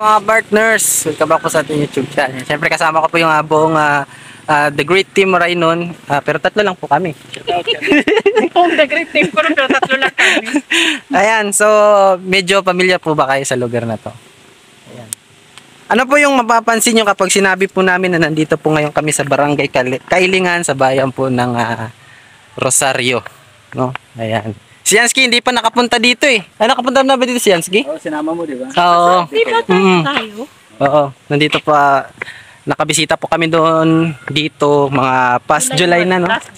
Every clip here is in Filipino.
Mga partners, welcome back po sa ating YouTube channel. Siyempre kasama ko po yung buong The Great Team Raynon, pero tatlo lang po kami. The Great Team pero tatlo lang kami. Ayan, so medyo pamilya po ba kayo sa lugar na to? Ayan. Ano po yung mapapansin nyo kapag sinabi po namin na nandito po ngayon kami sa Barangay Kailingan sa bayan po ng Rosario, no? Ayan. Si Yansky hindi pa nakapunta dito eh. Nakapunta na ba dito si Yansky? Oo, sinama mo, di ba? Oo. Di ba tayo? Oo, nandito pa, nakabisita po kami doon dito, mga past July na, no? Last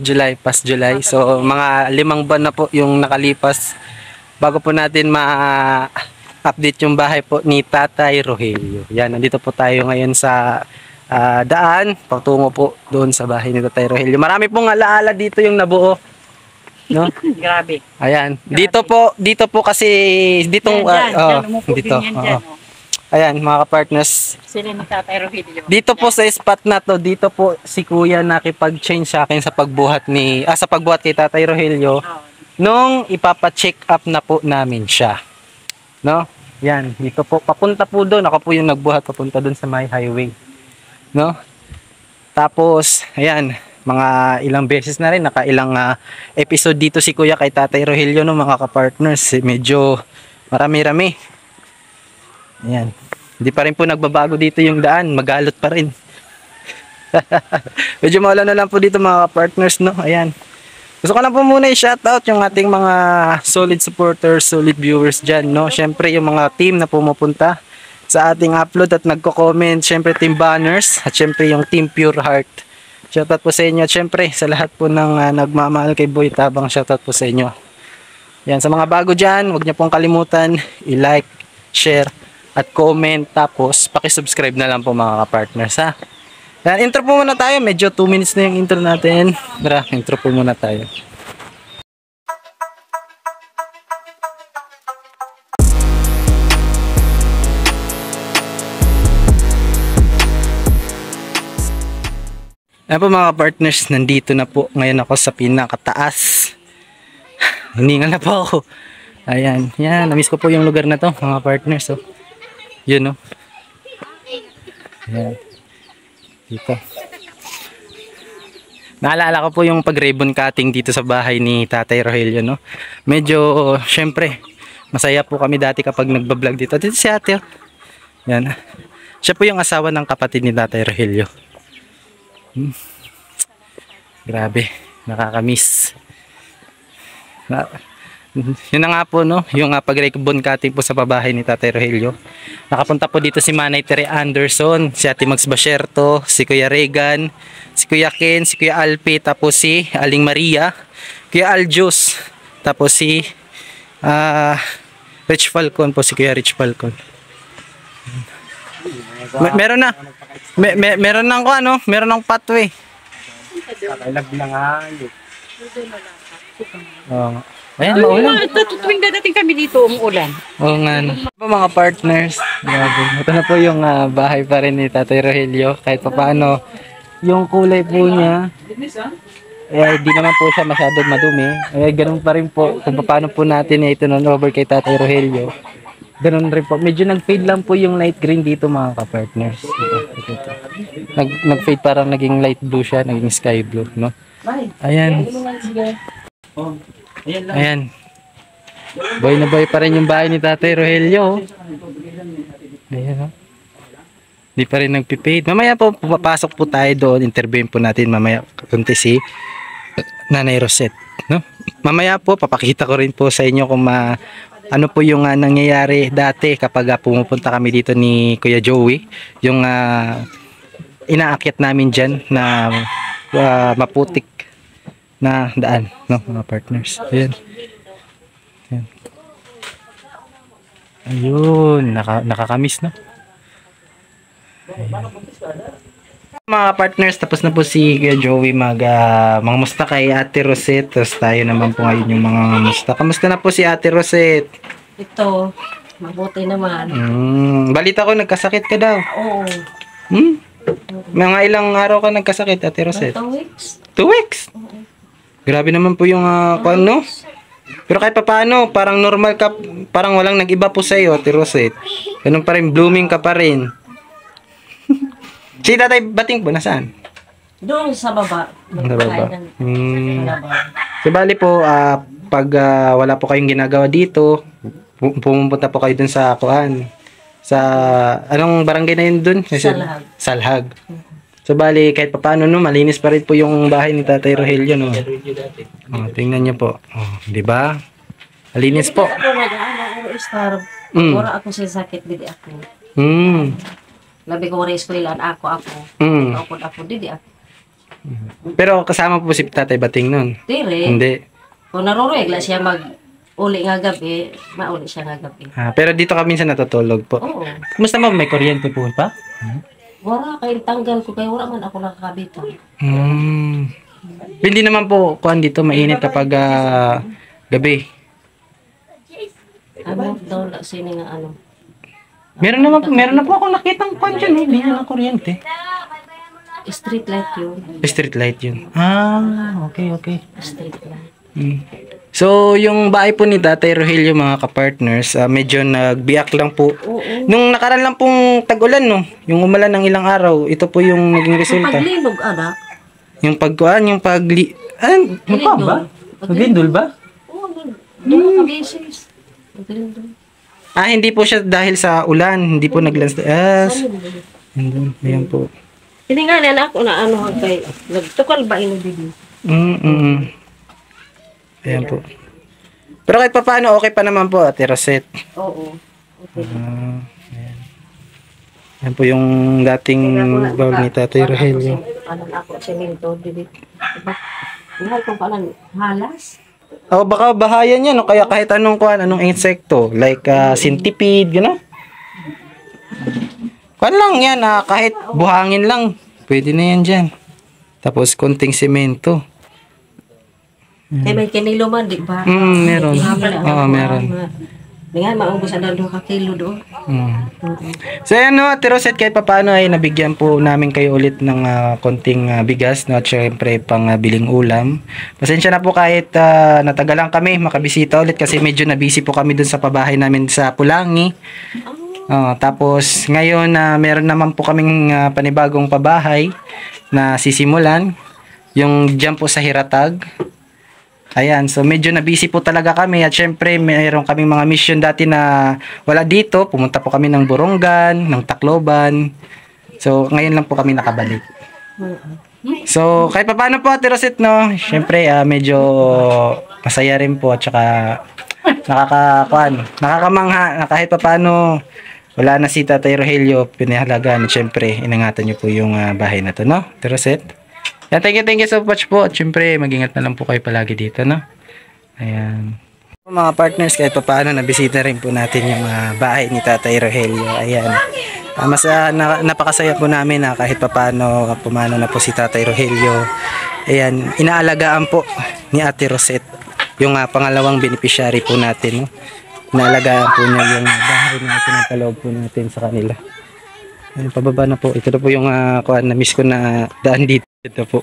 July. Past July. So, mga 5 buwan na po yung nakalipas bago po natin ma-update yung bahay po ni Tatay Rogelio. Yan, nandito po tayo ngayon sa daan, patungo po doon sa bahay ni Tatay Rogelio. Marami pong alaala dito yung nabuo. No? Grabe. Ayan. Grabe. Dito po kasi ditong dito. Ayan, mga ka-partners. Sila ni Tatay Rogelio. Dito po sa spot na to, dito po si Kuya nakipag-change sa akin sa pagbuhat kay Tatay Rogelio nung ipapa-check up na po namin siya. No? Yan, dito po papunta po doon, ako po yung nagbuhat papunta doon sa may highway. No? Tapos, ayan, mga ilang beses na rin, nakailang episode dito si Kuya kay Tatay Rogelio, no, mga ka-partners. Medyo marami-rami. Ayan. Hindi pa rin po nagbabago dito yung daan, magalot pa rin. Medyo maulan na lang po dito mga ka-partners, no. Ayan. Gusto ko lang po muna i-shoutout yung ating mga solid supporters, solid viewers dyan, no. Syempre yung mga team na pumupunta sa ating upload at nagko-comment, syempre Team Banners at syempre yung Team Pure Heart. Shoutout po sa inyo at syempre sa lahat po ng nagmamahal kay Boy Tabang, shoutout po sa inyo. Yan, sa mga bago dyan, huwag niyo pong kalimutan i-like, share at comment, tapos paki-subscribe na lang po mga ka-partners, ha. Yan, intro po muna tayo, medyo 2 minutes na yung intro natin. Tara, intro po muna tayo. Ayan po mga partners, nandito na po ngayon ako sa pinakataas. Hiningal na po ako. Ayan, yan, namiss ko po yung lugar na to mga partners. So, yun, no. Ayan. Dito. Naalala ko po yung pag-ribbon cutting dito sa bahay ni Tatay Rogelio, no. Medyo, syempre, masaya po kami dati kapag nagbablog dito. Dito si ate. Yan. Siya po yung asawa ng kapatid ni Tatay Rogelio. Grabe, nakakamiss. Yun na nga po, no, yung pag-ribbon cutting po sa pabahay ni Tatay Rogelio. Nakapunta po dito si Manay Tere Anderson, si Ate Max Basherto, si Kuya Regan, si Kuya Ken, si Kuya Alpi, tapos si Aling Maria, Kuya Aljus, tapos si Rich Falcon po, si Kuya Rich Falcon. Meron na. Meron ng meron ng pathway. Kakailag na nga. Ayan, maulan. Tuwing dadating kami dito, umuulan. Oo nga. Mga partners, grabe. Ito na po yung bahay pa rin ni Tatay Rogelio. Kahit pa paano, yung kulay po niya, di naman po siya masyadong madumi. Ganun pa rin po kung paano po natin ito over kay Tatay Rogelio. Ganun rin po. Medyo nag-fade lang po yung light green dito mga ka-partners. Nag-fade, parang naging light blue siya, naging sky blue, no? Ayan. Ayan. Boy na boy pa rin yung bahay ni Tatay Rogelio. Ayan, no? Di pa rin nag-fade. Mamaya po, papasok po tayo doon. Interviewin po natin mamaya kunti si Nanay Rosette, no? Mamaya po, papakita ko rin po sa inyo kung ano po yung nangyayari dati kapag pumupunta kami dito ni Kuya Joey, yung inaakyat namin dyan na maputik na daan, no, mga partners. Ayan. Ayan. Ayun, nakakamiss, no? Ayan. Mga partners, tapos na po si Kuya Joey mga musta kay Ate Rosette. Tapos tayo naman po ngayon yung mga musta. Kamusta na po si Ate Rosette? Ito, mabuti naman. Balita ko nagkasakit ka daw. Oo. Mga ilang araw ka nagkasakit, Ate Rosette? 2 weeks. 2 weeks? Grabe naman po yung ano? Pero kahit pa paano, parang normal ka, parang walang nag-iba po sa'yo, Ate Rosette. Ganun pa rin, blooming ka pa rin. Si Tatay Bating po, nasaan? Doon sa baba. Sa baba. Baba. So, bali po, pag wala po kayong ginagawa dito, pumunta po kayo dun sa kuan. Sa, anong barangay na yun dun? Salhag. Salhag. So, bali, kahit pa paano, no, malinis pa rin po yung bahay ni Tatay Rogelio, no? Oh, tingnan niyo po. Oh, di ba? Malinis po. Ako nag-ano, star. Mm. Wala ako sa sakit, didi ako. Mm. Labi ko rin eskwelahan, ako. Mm. Ako, didi ako. Pero kasama po si Tatay Bating nun? Dire. Hindi. Kung naruregla siya uli nga gabi, mauli siya nga gabi. Pero dito ka minsan natutulog po. Oo. Kumusta ma'am? May kuryente po pa? Wala, kaya tanggal ko, kaya wala man ako nakakabitan. Hindi naman po kuan dito mainit kapag gabi. Ano daw, sini nga ano. Meron na po ako nakitang kuan dyan, hindi na kuryente. Street light yun. Street light yun. Okay. Street light. So, yung bahay po ni Tatay Rogelio, mga kapartners, medyo nagbiyak lang po. Oo. Nung nakaraan lang pong tag-ulan, no? Yung umulan ng ilang araw, ito po yung naging Yung resulta. paglinog, anak. Yung pagkuan, yung pagli... Mukha ba? Maglindol ba? Oo, doon ka beses. Maglindol. Hindi po siya dahil sa ulan, hindi po naglansdas. Ayan po. Hindi nga na ako na ano kay nagtukal ba ino dito. Ayan po. Pero kahit pa paano, okay pa naman po, Ate Rosette. Oo. Okay. Ayan. Ayan po yung dating bawal ni Tatay Rogelio. Ano na ako semento dito. Diba? Mahal kong palan halas. Baka bahayan yan, no? Kaya kahit anong kuan, anong insekto, like centipede, gano'n. Kuan lang yan, kahit buhangin lang, pwede na yan dyan. Tapos konting semento. Kaya may kinilo man, di ba? Meron. Oo, meron. Dengan maubos na 2 kilo doon. So ayan, no, Ate Rosette, kahit pa paano ay nabigyan po namin kayo ulit ng konting bigas, no, at syempre pang biling ulam. Pasensya na po kahit natagalan kami makabisita ulit kasi medyo na-busy po kami dun sa pabahay namin sa Pulangi. Tapos ngayon meron naman po kaming panibagong pabahay na sisimulan, yung dyan po sa Hiratag. Ayan, so medyo na-busy po talaga kami at syempre mayroon kaming mga mission dati na wala dito. Pumunta po kami ng Borongan, ng Tacloban. So ngayon lang po kami nakabalik. So kahit pa paano po, Ate Rosette, no? Syempre medyo masaya rin po at saka nakakamangha na kahit pa paano wala na si Tatay Rogelio, pinahalagaan. Syempre inangatan niyo po yung bahay na to, no, Ate Rosette? Yeah, thank you so much po. At syempre, mag-ingat na lang po kayo palagi dito, no? Ayan. Mga partners, kahit pa paano, nabisita rin po natin yung bahay ni Tatay Rogelio. Ayan. Napakasaya po namin na kahit pa paano, pumano na po si Tatay Rogelio. Ayan, inaalagaan po ni Ate Rosette yung pangalawang beneficiary po natin, no? Inaalagaan po niya yung bahay natin, ang kaloob po natin sa kanila. Ayan, pababa na po. Ito na po yung na-miss ko na daan dito. Ito po.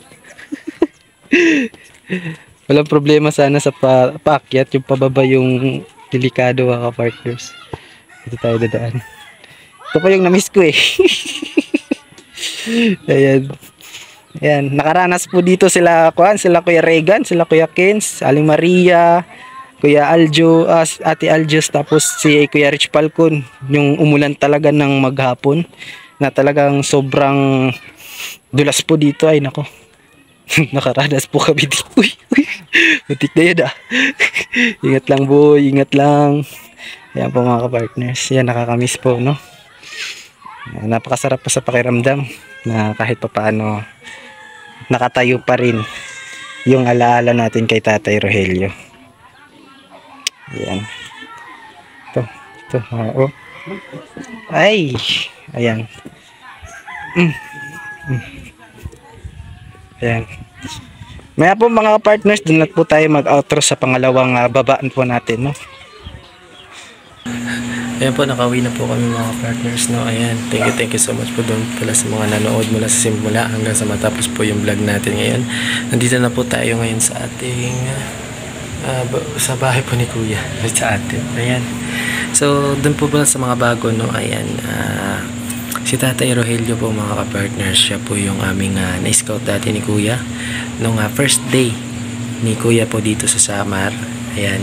Walang problema sana sa paakyat. Yung pababa yung delikado, mga partners. Dito tayo dadaan. Ito po yung na-miss ko eh. Ayan. Ayan. Nakaranas po dito sila Kuya Regan, sila Kuya Kens, Aling Maria, Kuya Aljo, Ate Aljos, tapos si Kuya Rich Falcon. Yung umulan talaga ng maghapon na talagang sobrang dulas po dito, ay nako. Nakaranas po kami dito. Uy. Matik na yan Ingat lang boy, ingat lang. Ayan po mga ka-partners. Yan, nakakamiss po, no? Napakasarap po sa pakiramdam na kahit pa paano nakatayo pa rin yung alaala natin kay Tatay Rogelio. Ayan. Ito. Oh. Ay. Ayan. Ayan. Maya po mga partners, doon na po tayo mag-outro sa pangalawang babaan po natin, no? Ayan po, nakauwi na po kami mga partners, no? Ayan, thank you so much po doon pala sa mga nanood mula sa simula hanggang sa matapos po yung vlog natin ngayon. Nandito na po tayo ngayon sa ating sa bahay po ni Kuya, sa atin. Ayan. So, doon po pala sa mga bago, no? Ayan. Si Tatay Rogelio po, mga ka-partners, siya po yung aming na-scout dati ni Kuya nung first day ni Kuya po dito sa Samar. Ayan.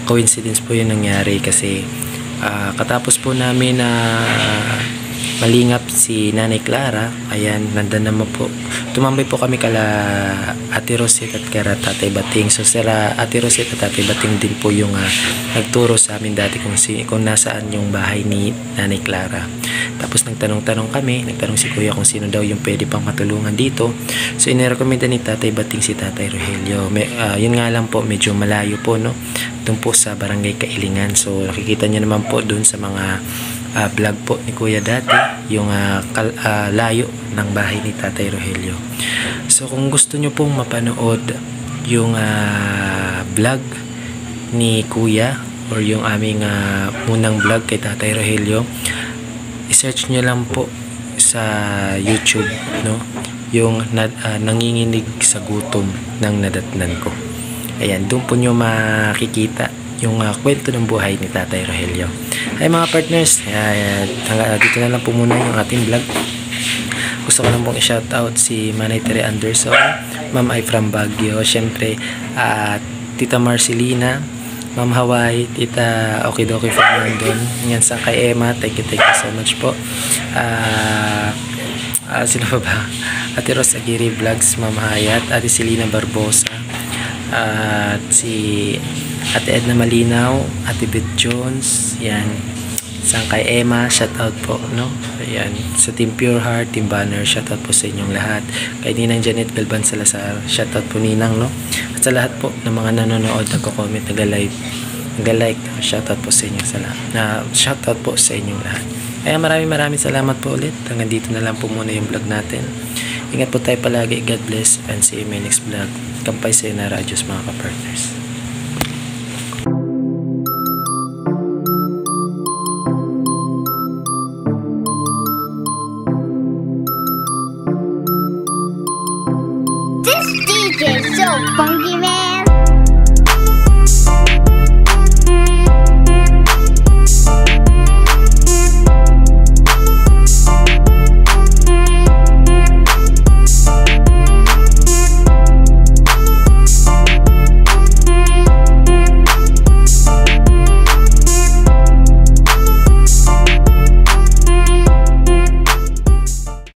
Coincidence po yung nangyari kasi katapos po namin na malingap si Nanay Clara. Ayan, nandun naman po. Tumambay po kami kala Ate Roset at kala Tatay Bating. So sila Ate Roset at Tatay Bating din po yung nagturo sa amin dati kung nasaan yung bahay ni Nanay Clara. Tapos nagtanong-tanong kami, nagtanong si Kuya kung sino daw yung pwede pang matulungan dito. So inirekomenda ni Tatay Bating si Tatay Rogelio. Yun nga lang po, medyo malayo po, no? Doon po sa Barangay Kailingan. So nakikita niyo naman po doon sa mga vlog po ni Kuya dati, yung layo ng bahay ni Tatay Rogelio. So kung gusto nyo pong mapanood yung vlog ni Kuya or yung aming unang vlog kay Tatay Rogelio, i-search nyo lang po sa YouTube, no? Yung nanginginig sa gutom ng nadatnan ko. Ayan, doon po nyo makikita yung kwento ng buhay ni Tatay Rogelio. Ay mga partners, dito na lang po muna yung ating vlog. Gusto ko lang pong i-shoutout si Manay Tere Anderson, Ma'am Ay from Baguio, syempre Tita Marcelina, Ma'am Hawaii, Tita Okidoki Fernandon, yan sa kay Emma, thank you so much po. Sino pa ba? Ate Rose Aguirre Vlogs, Ma'am Hayat, Ate Selena Barbosa, at si Ate Edna Malinaw, Ate Beth Jones, yan. Sa kay Emma, shout out po, no? Ayan, sa Team Pure Heart, Team Banner, shout out po sa inyong lahat. Kay Ninang Janet Galban Salazar, shout out po Ninang, no? At sa lahat po ng mga nanonood, nagko-comment, nag-like, shout out po sa inyo sa lahat. Shout out po sa inyong lahat. Kaya maraming salamat po ulit. Hanggang dito na lang po muna yung vlog natin. Ingat po tayo palagi. God bless and see you in my next vlog. Kampay sa na Radios, mga ka-partners.